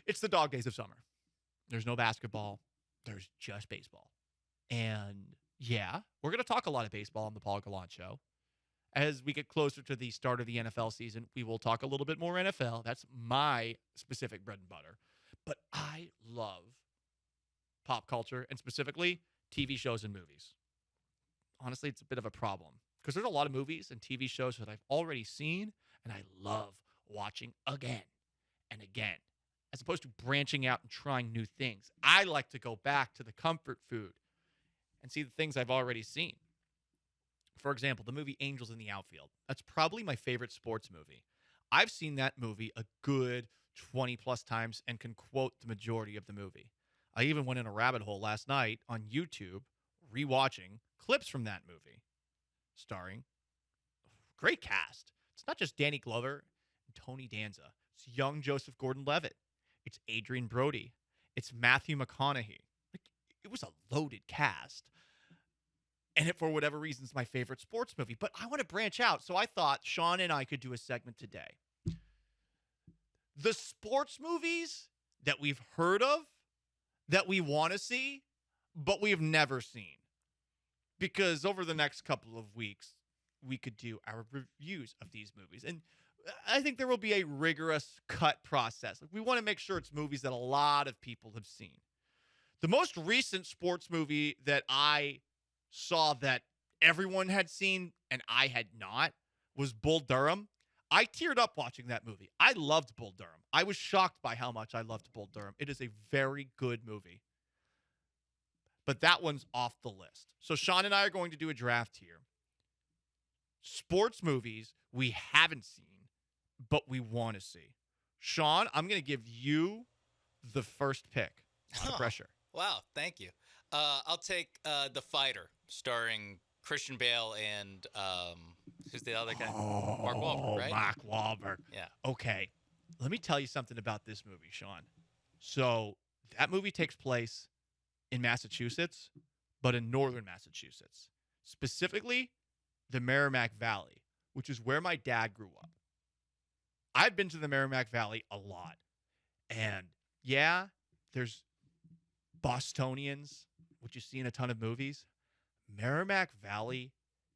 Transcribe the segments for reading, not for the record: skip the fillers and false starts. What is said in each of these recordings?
It's the dog days of summer. There's no basketball. There's just baseball. And yeah, we're going to talk a lot of baseball on the Paul Gallant Show. As we get closer to the start of the NFL season, we will talk a little bit more NFL. That's my specific bread and butter. But I love pop culture and specifically TV shows and movies. Honestly, it's a bit of a problem because there's a lot of movies and TV shows that I've already seen and I love watching again and again, as opposed to branching out and trying new things. I like to go back to the comfort food and see the things I've already seen. For example, the movie Angels in the Outfield. That's probably my favorite sports movie. I've seen that movie a good 20 plus times and can quote the majority of the movie. I even went in a rabbit hole last night on YouTube rewatching clips from that movie, starring great cast. It's not just Danny Glover and Tony Danza. It's young Joseph Gordon-Levitt. It's Adrian Brody. It's Matthew McConaughey. Like, it was a loaded cast. And it, for whatever reason, is my favorite sports movie. But I want to branch out. So I thought Sean and I could do a segment today. The sports movies that we've heard of, that we want to see, but we've never seen. Because over the next couple of weeks, we could do our reviews of these movies. And I think there will be a rigorous cut process. Like, we want to make sure it's movies that a lot of people have seen. The most recent sports movie that I saw that everyone had seen and I had not was Bull Durham. I teared up watching that movie. I loved Bull Durham. I was shocked by how much I loved Bull Durham. It is a very good movie. But that one's off the list. So Sean and I are going to do a draft here. Sports movies we haven't seen, but we want to see. Sean, I'm going to give you the first pick. A lot of pressure. Wow, thank you. I'll take The Fighter, starring Christian Bale and who's the other guy? Mark Wahlberg, right? Mark Wahlberg. Yeah. Okay, let me tell you something about this movie, Sean. So that movie takes place in Massachusetts, but in northern Massachusetts, specifically the Merrimack Valley, which is where my dad grew up. I've been to the Merrimack Valley a lot. And yeah, there's Bostonians, which you see in a ton of movies. Merrimack Valley,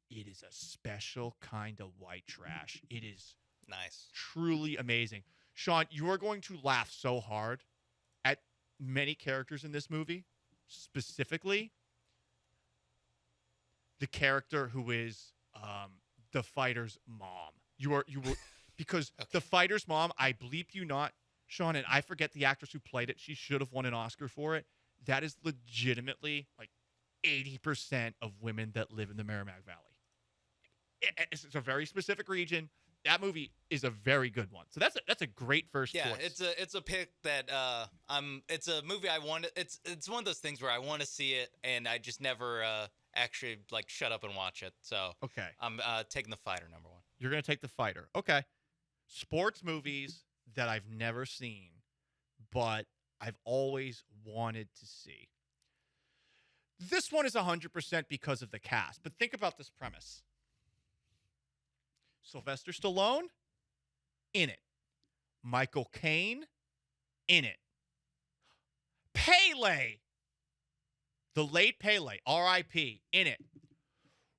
it is a special kind of white trash. It is Nice. truly amazing. Sean, you are going to laugh so hard at many characters in this movie, specifically the character who is the fighter's mom. You will because Okay. the fighter's mom, I bleep you not, Sean, and I forget the actress who played it. She should have won an Oscar for it. That is legitimately like 80% of women that live in the Merrimack Valley. It's a very specific region. That movie is a very good one. So that's a great first Yeah, choice. it's a pick that it's a movie I want. It's one of those things where I want to see it and I just never actually like shut up and watch it. So Okay. I'm taking The Fighter, number one. You're going to take the fighter. Okay. Sports movies that I've never seen, but I've always wanted to see. This one is 100% because of the cast, but think about this premise. Sylvester Stallone, in it. Michael Caine, in it. Pele, the late Pele, R.I.P., in it.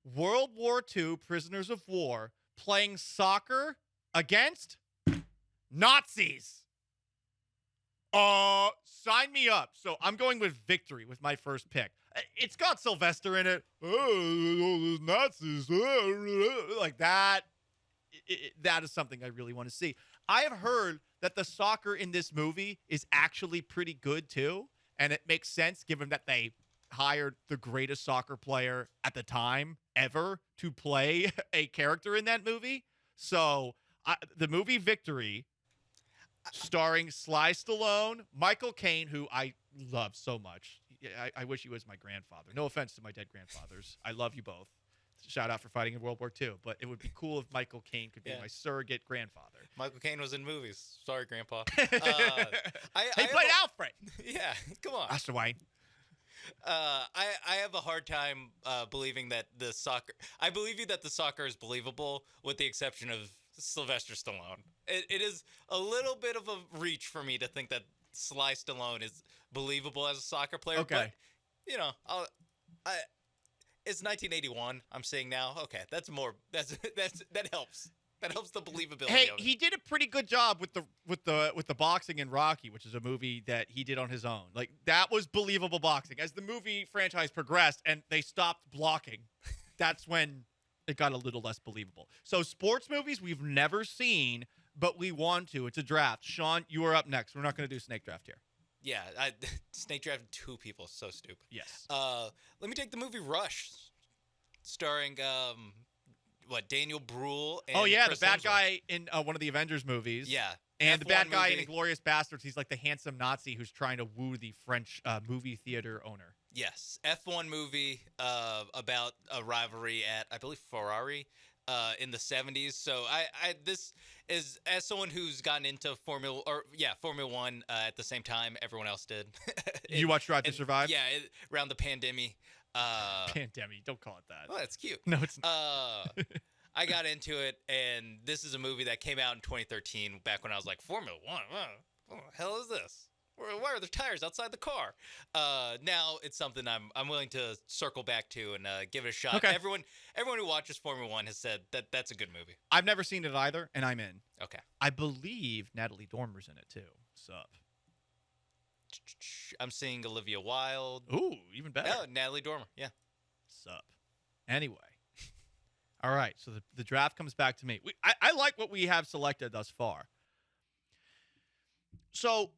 World War II prisoners of war playing soccer against Nazis. Sign me up. So I'm going with victory with my first pick. It's got Sylvester in it. Oh, those Nazis. Like that. That is something I really want to see. I have heard that the soccer in this movie is actually pretty good too. And it makes sense given that they hired the greatest soccer player at the time ever to play a character in that movie. So the movie Victory, starring Sly Stallone, Michael Caine, who I love so much. I wish he was my grandfather. No offense to my dead grandfathers. I love you both. Shout out for fighting in World War II. But it would be cool if Michael Caine could be Yeah. my surrogate grandfather. Michael Caine was in movies. Sorry, Grandpa. He played Alfred. Yeah, come on. That's the way. I have a hard time believing that the soccer. I believe you that the soccer is believable, with the exception of Sylvester Stallone. It is a little bit of a reach for me to think that Sly Stallone is believable as a soccer player. Okay. But it's 1981. I'm saying now. Okay, that helps. That helps the believability. Hey, of it. he did a pretty good job with the boxing in Rocky, which is a movie that he did on his own. Like that was believable boxing. As the movie franchise progressed and they stopped blocking, that's when it got a little less believable. So sports movies we've never seen, but we want to. It's a draft. Sean, you are up next. We're not going to do snake draft here. Yeah, snake drafting 2 people, so stupid. Yes. Let me take the movie Rush, starring Daniel Bruhl. And Chris the bad Hemsworth. guy in one of the Avengers movies. Yeah, And the F1 bad guy movie. in Inglourious Bastards, he's like the handsome Nazi who's trying to woo the French movie theater owner. Yes, F1 movie about a rivalry at, I believe, Ferrari in the 70s. So this is, as someone who's gotten into Formula 1 at the same time everyone else did. You watched Drive to Survive? Yeah, around the pandemic. Pandemic, don't call it that. Oh, that's cute. No, it's not. I got into it, and this is a movie that came out in 2013, back when I was like, Formula 1? What the hell is this? Why are there tires outside the car? Now it's something I'm willing to circle back to and give it a shot. Okay. Everyone who watches Formula 1 has said that that's a good movie. I've never seen it either, and I'm in. Okay. I believe Natalie Dormer's in it too. Sup? I'm seeing Olivia Wilde. Ooh, even better. Oh, Natalie Dormer. Yeah. Sup? Anyway. All right, so the draft comes back to me. I like what we have selected thus far. So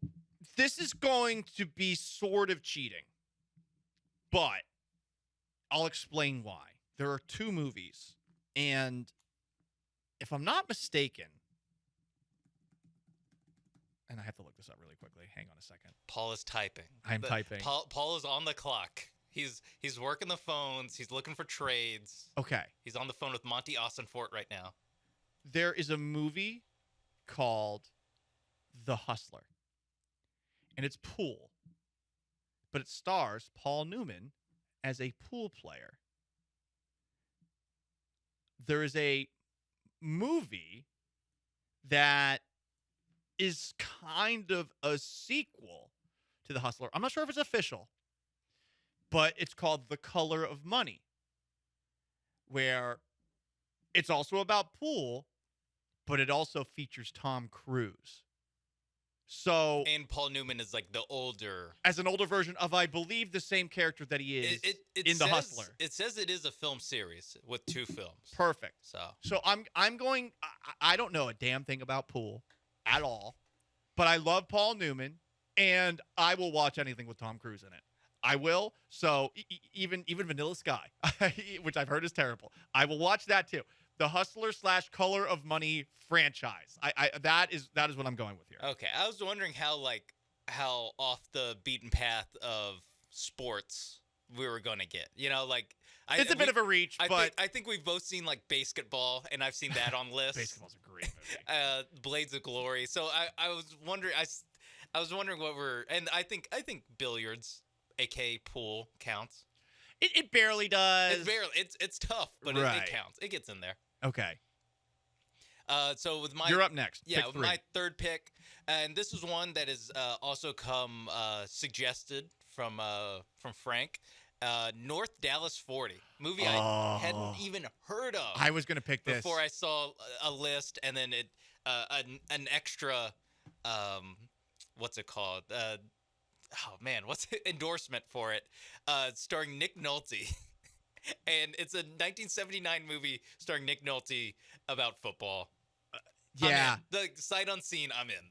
this is going to be sort of cheating, but I'll explain why. There are 2 movies, and if I'm not mistaken, and I have to look this up really quickly. Hang on a second. Paul is typing. I'm typing. Paul is on the clock. He's working the phones. He's looking for trades. Okay. He's on the phone with Monty Austin-Fort right now. There is a movie called The Hustler, and it's pool, but it stars Paul Newman as a pool player. There is a movie that is kind of a sequel to The Hustler. I'm not sure if it's official, but it's called The Color of Money, where it's also about pool, but it also features Tom Cruise. So, And Paul Newman is like the older. as an older version of, I believe, the same character that he is It in The says- Hustler. It says it is a film series with 2 films. Perfect. So I'm going. I don't know a damn thing about pool at all, but I love Paul Newman, and I will watch anything with Tom Cruise in it. I will. So even Vanilla Sky, which I've heard is terrible, I will watch that too. The Hustler / Color of Money franchise. That is what I'm going with here. okay, I was wondering how off the beaten path of sports we were gonna get. It's a bit of a reach, but I think we've both seen like basketball, and I've seen that on lists. Basketball's a great movie. Blades of Glory. So I was wondering. I was wondering what and I think billiards, aka pool, counts. It barely does. It's tough, but Right. it counts. It gets in there. Okay. So with my You're up next. Yeah, Pick with 3. my third pick, and this is one that is also come suggested from Frank. North Dallas 40 movie I hadn't even heard of. I was going to pick this. before I saw a list, and then it an extra what's it called? What's it? Endorsement for it, starring Nick Nolte. And it's a 1979 movie starring Nick Nolte about football. Yeah. I'm in. The sight unseen, I'm in.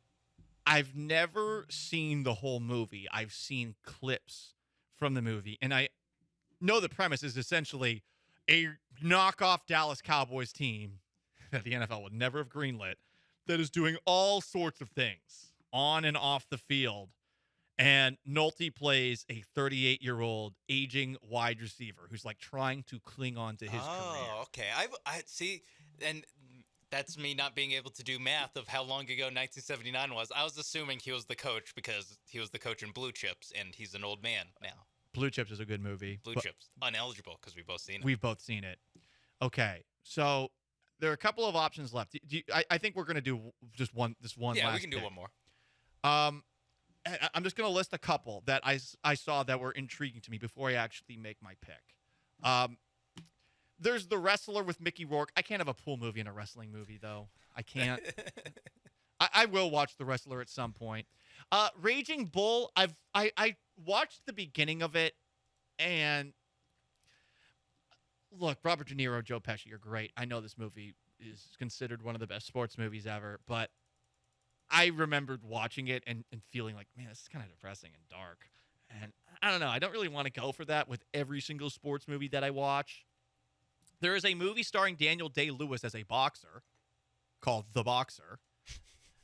I've never seen the whole movie. I've seen clips from the movie, and I know the premise is essentially a knockoff Dallas Cowboys team that the NFL would never have greenlit that is doing all sorts of things on and off the field. And Nolte plays a 38-year-old aging wide receiver who's like trying to cling on to his career. Okay. I see, and that's me not being able to do math of how long ago 1979 was. I was assuming he was the coach because he was the coach in Blue Chips, and he's an old man now. Blue Chips is a good movie. Blue but Chips, uneligible because we've both seen it. We've both seen it. Okay, so there are a couple of options left. I think we're going to do just one. This one. Yeah, last we can do pick. one more. I'm just going to list a couple that I saw that were intriguing to me before I actually make my pick. There's The Wrestler with Mickey Rourke. I can't have a pool movie and a wrestling movie, though. I can't. I will watch The Wrestler at some point. Raging Bull, I watched the beginning of it, and look, Robert De Niro, Joe Pesci are great. I know this movie is considered one of the best sports movies ever, but I remembered watching it and feeling like, man, this is kind of depressing and dark. And I don't know. I don't really want to go for that with every single sports movie that I watch. There is a movie starring Daniel Day-Lewis as a boxer called The Boxer.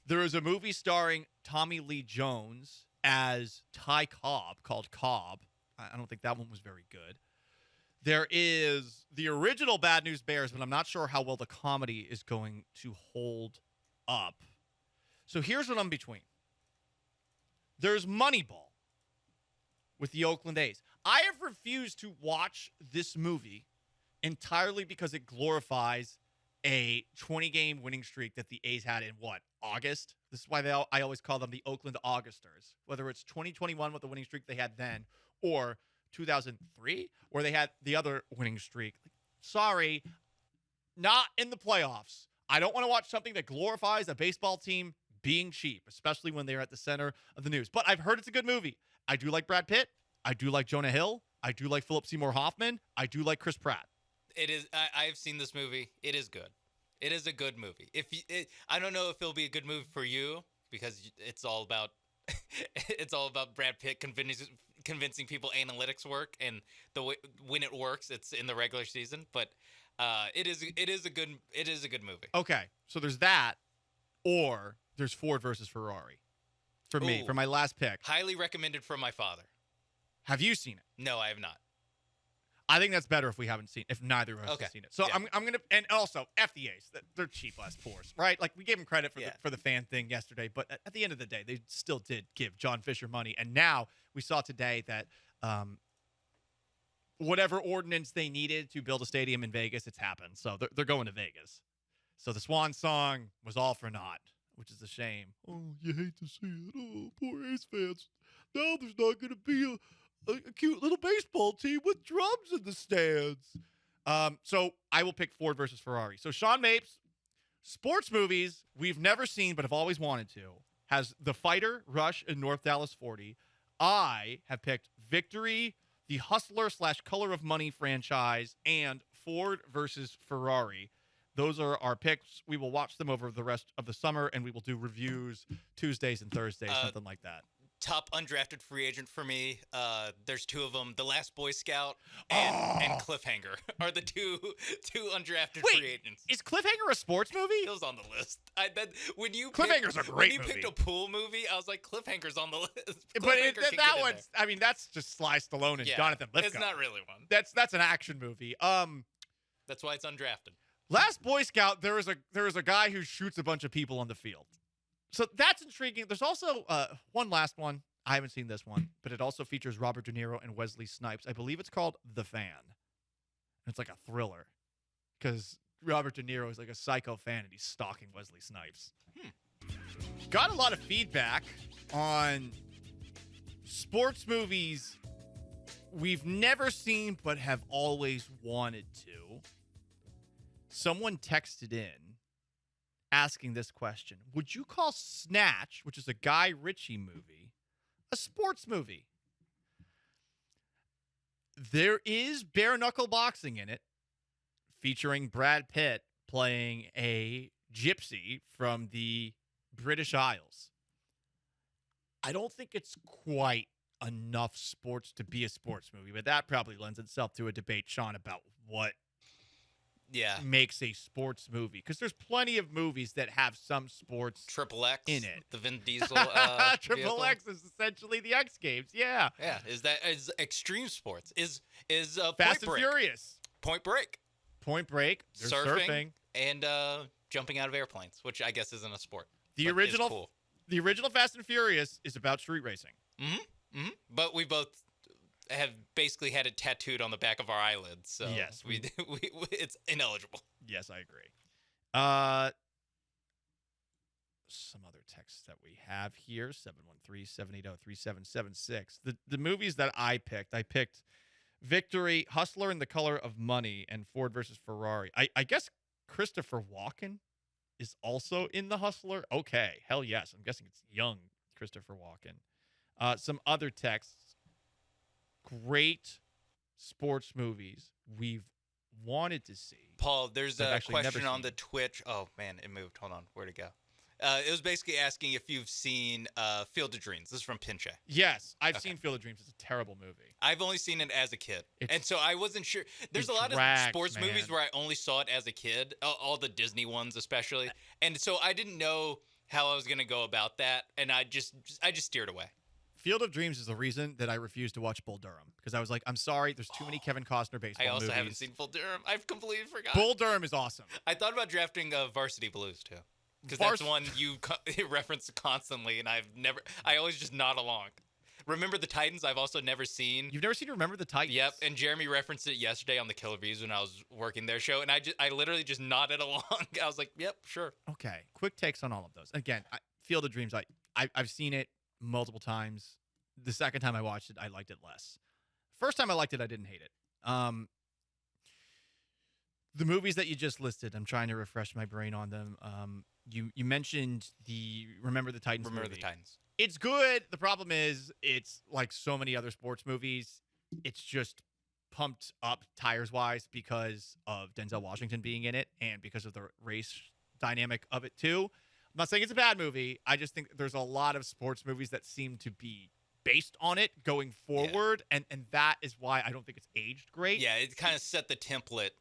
There is a movie starring Tommy Lee Jones as Ty Cobb called Cobb. I don't think that one was very good. There is the original Bad News Bears, but I'm not sure how well the comedy is going to hold up. So here's what I'm between. There's Moneyball with the Oakland A's. I have refused to watch this movie entirely because it glorifies a 20-game winning streak that the A's had in August? This is why I always call them the Oakland Augusters. Whether it's 2021 with the winning streak they had then or 2003 where they had the other winning streak. Sorry, not in the playoffs. I don't want to watch something that glorifies a baseball team being cheap, especially when they're at the center of the news. But I've heard it's a good movie. I do like Brad Pitt. I do like Jonah Hill. I do like Philip Seymour Hoffman. I do like Chris Pratt. It is. I've seen this movie. It is good. It is a good movie. I don't know if it'll be a good movie for you because it's all about Brad Pitt convincing people analytics work and the way when it works, it's in the regular season. But it is a good movie. Okay, so there's that, or there's Ford versus Ferrari. For me, for my last pick. Highly recommended from my father. Have you seen it? No, I have not. I think that's better if neither of us have seen it. So yeah. I'm gonna, and also FDAs, they're cheap last fours, right? Like we gave them credit for the fan thing yesterday, but at the end of the day, they still did give John Fisher money, and now we saw today that whatever ordinance they needed to build a stadium in Vegas, it's happened. So they're going to Vegas. So the Swan Song was all for naught, which is a shame. Oh, you hate to see it. Oh, poor A's fans. Now there's not going to be a cute little baseball team with drums in the stands. So I will pick Ford versus Ferrari. So Sean Mapes, sports movies we've never seen but have always wanted to, has The Fighter, Rush, and North Dallas 40. I have picked Victory, the Hustler / Color of Money franchise, and Ford versus Ferrari. Those are our picks. We will watch them over the rest of the summer, and we will do reviews Tuesdays and Thursdays, something like that. Top undrafted free agent for me. There's two of them. The Last Boy Scout and Cliffhanger are the two undrafted free agents. Is Cliffhanger a sports movie? It was on the list. Cliffhanger's a great movie. When you picked a pool movie, I was like, Cliffhanger's on the list. But that one's, I mean, that's just Sly Stallone and Jonathan Lithgow. It's not really one. That's an action movie. That's why it's undrafted. Last Boy Scout, there is a guy who shoots a bunch of people on the field. So that's intriguing. There's also one last one. I haven't seen this one, but it also features Robert De Niro and Wesley Snipes. I believe it's called The Fan. And it's like a thriller because Robert De Niro is like a psycho fan and he's stalking Wesley Snipes. Got a lot of feedback on sports movies we've never seen but have always wanted to. Someone texted in asking this question: would you call Snatch, which is a Guy Ritchie movie, a sports movie? There is bare knuckle boxing in it, featuring Brad Pitt playing a gypsy from the British Isles. I don't think it's quite enough sports to be a sports movie, but that probably lends itself to a debate, Sean, about what makes a sports movie, because there's plenty of movies that have some sports Triple X in it. The Vin Diesel Triple X is essentially the X Games. Yeah. Is extreme sports is Fast and Furious, Point Break, there's surfing and jumping out of airplanes, which I guess isn't a sport. The original Fast and Furious is about street racing. But we both have basically had it tattooed on the back of our eyelids, so yes, we it's ineligible. Yes, I agree. some other texts that we have here. 713-780-3776. The movies that I picked Victory, Hustler in the Color of Money, and Ford versus Ferrari. I guess Christopher Walken is also in The Hustler. Okay, hell yes. I'm guessing it's young Christopher Walken. Some other texts. Great sports movies we've wanted to see. Paul, there's I've a actually never question on the seen. Twitch. Oh man, it moved. Hold on, where'd it go? It was basically asking if you've seen Field of Dreams. This is from Pinche. Yes, I've Okay. seen Field of Dreams. It's a terrible movie. I've only seen it as a kid, It's- and so I wasn't sure. There's it a lot drags, of sports movies man. where I only saw it as a kid, all the Disney ones especially, and so I didn't know how I was gonna go about that, and I just steered away. Field of Dreams is the reason that I refused to watch Bull Durham because I was like, I'm sorry, there's too many Kevin Costner baseball I also movies. haven't seen Full Durham. I've completely forgot. Bull Durham is awesome. I thought about drafting Varsity Blues too, because that's Vars- one you reference constantly, and I always just nod along. Remember the Titans? I've also never seen. You've never seen Remember the Titans? Yep, and Jeremy referenced it yesterday on the Killer Bees when I was working their show, and I literally just nodded along. I was like, "Yep, sure." Okay, quick takes on all of those. Again, Field of Dreams, I've seen it multiple times. The second time I watched it, I liked it less. First time I liked it, I didn't hate it. The movies that you just listed, I'm trying to refresh my brain on them. You mentioned the Remember the Titans Remember movie. the Titans. It's good. The problem is it's like so many other sports movies. It's just pumped up tires wise because of Denzel Washington being in it and because of the race dynamic of it too. I'm not saying it's a bad movie. I just think there's a lot of sports movies that seem to be based on it going forward, and that is why I don't think it's aged great. Yeah, it kind of set the template,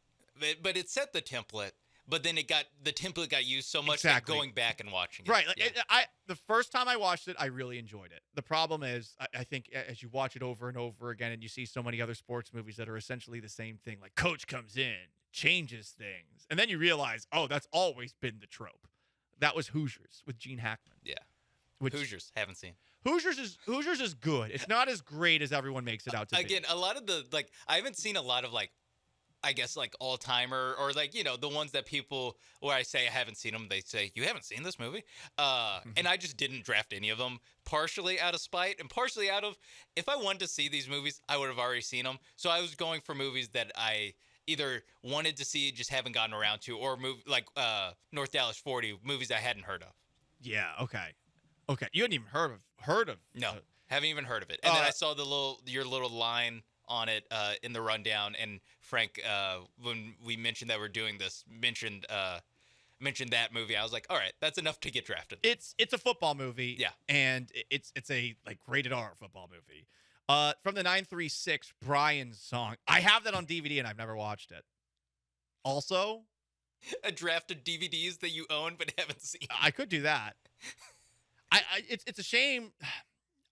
but it set the template. But then the template got used so much that Exactly. going back and watching it. Right. Like, yeah. the first time I watched it, I really enjoyed it. The problem is, I think as you watch it over and over again and you see so many other sports movies that are essentially the same thing, like coach comes in, changes things, and then you realize, oh, that's always been the trope. That was Hoosiers with Gene Hackman. Yeah. Which, Hoosiers haven't seen. Hoosiers is good. It's not as great as everyone makes it out to Again, be. a lot of the I haven't seen a lot of I guess all timer or the ones that people where I say I haven't seen them, they say you haven't seen this movie, and I just didn't draft any of them, partially out of spite and partially out of if I wanted to see these movies, I would have already seen them. So I was going for movies that I either wanted to see, just haven't gotten around to, or North Dallas 40 movies I hadn't heard of. Yeah. Okay. You hadn't even heard of. No, haven't even heard of it. And then I saw your little line on it in the rundown, and Frank, when we mentioned that we're doing this, mentioned that movie. I was like, all right, that's enough to get drafted. It's a football movie. Yeah. And it's a rated R football movie. From the 936 Brian's song. I have that on DVD and I've never watched it. Also, A draft of DVDs that you own but haven't seen. I could do that. It's a shame.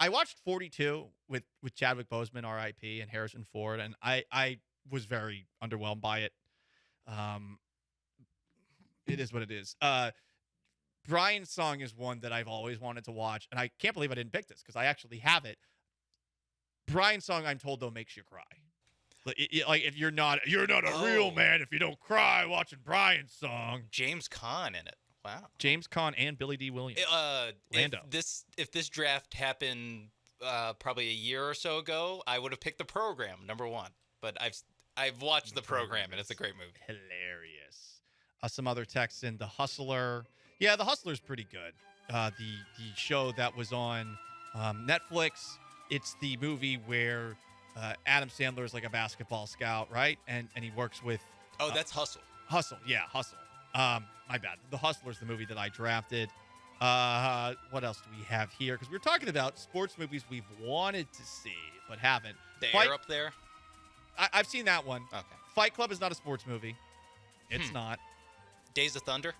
I watched 42 with Chadwick Boseman, R.I.P., and Harrison Ford, and I was very underwhelmed by it. It is what it is. Brian's song is one that I've always wanted to watch, and I can't believe I didn't pick this because I actually have it. Brian's song, I'm told, though, makes you cry. Like if you're not a real man if you don't cry watching Brian's song. James Caan in it. Wow. James Caan and Billy D. Williams. Lando. If this draft happened probably a year or so ago, I would have picked The Program, number one. But I've watched The Program, and it's a great movie. Hilarious. Some other texts in The Hustler. Yeah, The Hustler's pretty good. The show that was on Netflix. It's the movie where Adam Sandler is like a basketball scout, right? And he works with Oh, that's Hustle. Hustle. Yeah, Hustle. My bad. The Hustler's the movie that I drafted. What else do we have here? Because we're talking about sports movies we've wanted to see but haven't. The Fight- Air Up There? I've seen that one. Okay. Fight Club is not a sports movie. It's not. Days of Thunder?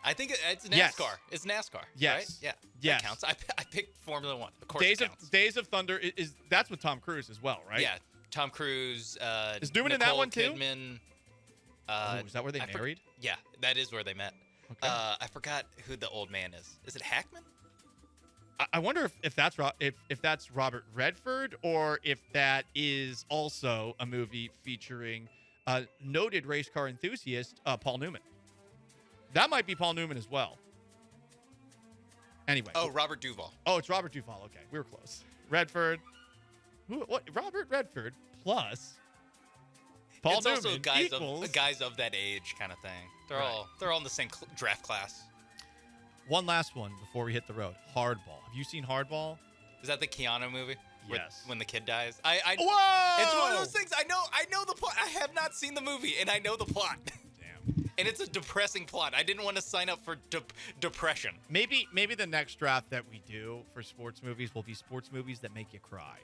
I think it's NASCAR. Yes. It's NASCAR. Yes. Right? Yeah. Yes. That counts. I picked Formula One. Of course it counts. Days of Thunder is that's with Tom Cruise as well, right? Yeah. Tom Cruise. Is Newman in that Nicole one too? Kidman. Is that where they married? Yeah, that is where they met. Okay. I forgot who the old man is. Is it Hackman? I wonder if that's if that's Robert Redford or if that is also a movie featuring noted race car enthusiast Paul Newman. That might be Paul Newman as well. Anyway. Oh, Robert Duvall. Oh, it's Robert Duvall. Okay, we were close. Redford. What? Robert Redford plus Paul It's Newman also equals guys of that age kind of thing. They're all in the same draft class. One last one before we hit the road. Hardball. Have you seen Hardball? Is that the Keanu movie? Yes. When the kid dies. Whoa! Whoa! It's one of those things. I know the plot. I have not seen the movie, and I know the plot. Damn. And it's a depressing plot. I didn't want to sign up for depression. Maybe the next draft that we do for sports movies will be sports movies that make you cry.